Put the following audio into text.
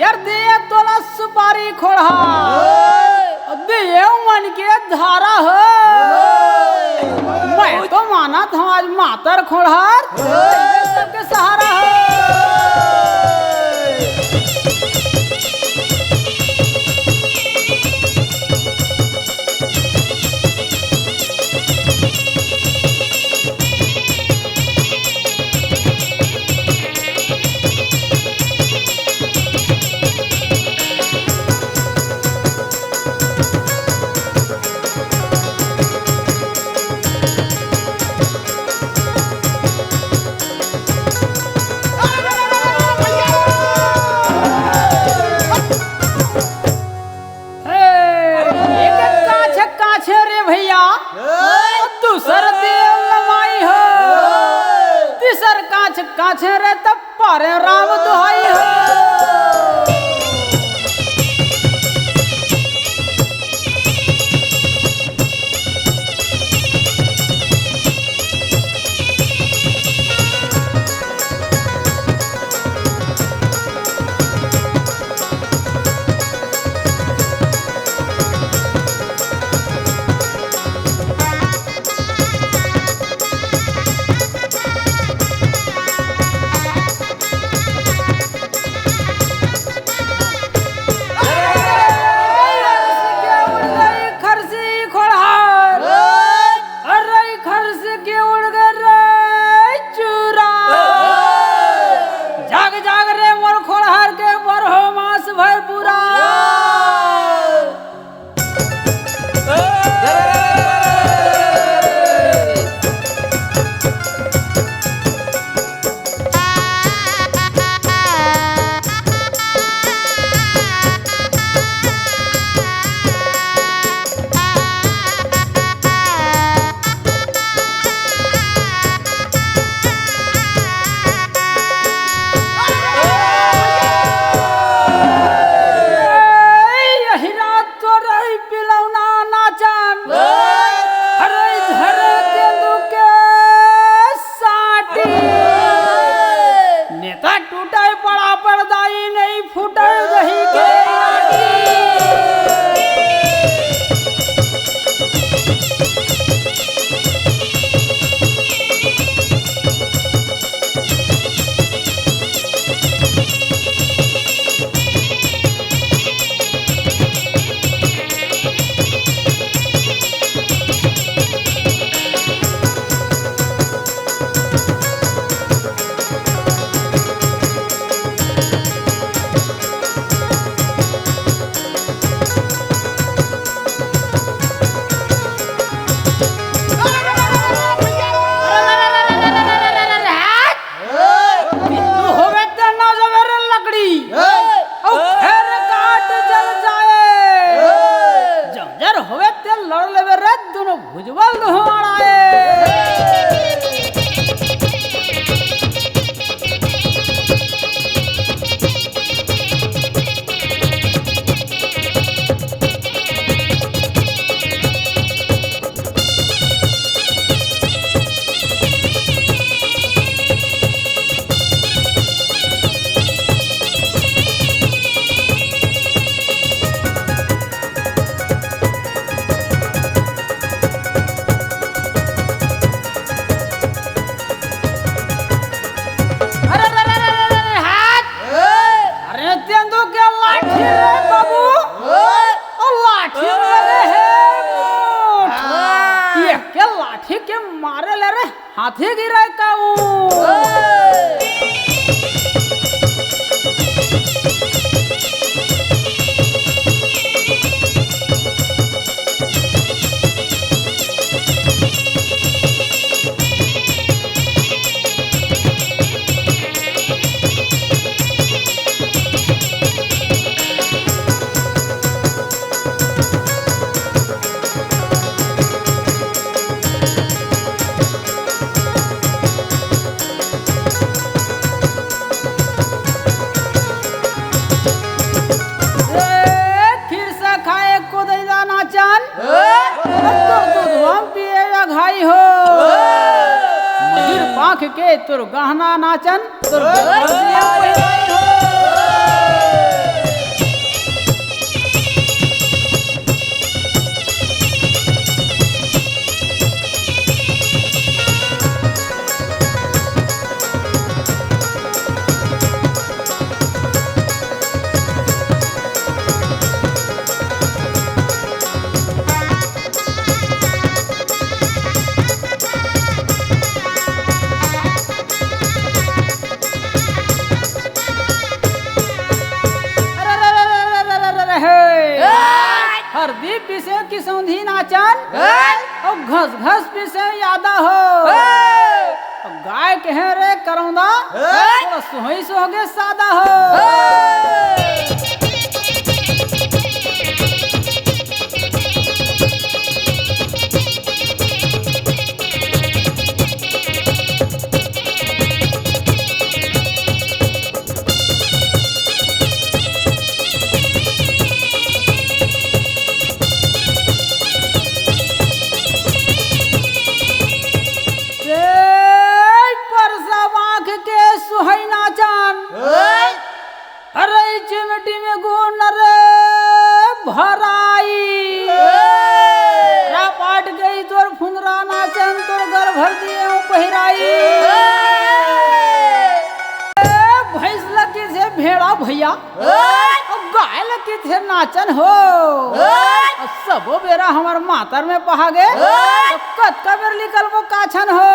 यार दे तोला सुपारी खोड़ा दे मन के धारा हो मैं तो माना था आज मातर खोड़ार सबके सहारा है काछे रे तब पारे राम दुहाई हो हाथी गिरा आँख के तुर गहना नाचन तुर हरदी पीसे की सौंधी नाचन और घस घस पीसे यादा हो और गाय कहे रे करौंदा थोड़ा सोही सोगे सादा हो अरे चिमटी में गुण रे भराई पाट गई तोर फुंदरा नाचन तोर घर भर दिए पहिराई भैंस लगी थे भेड़ा भैया गाय लगी थे नाचन हो सबो बेरा हमार मातर में पहा गए कत का बेर निकल वो काछन हो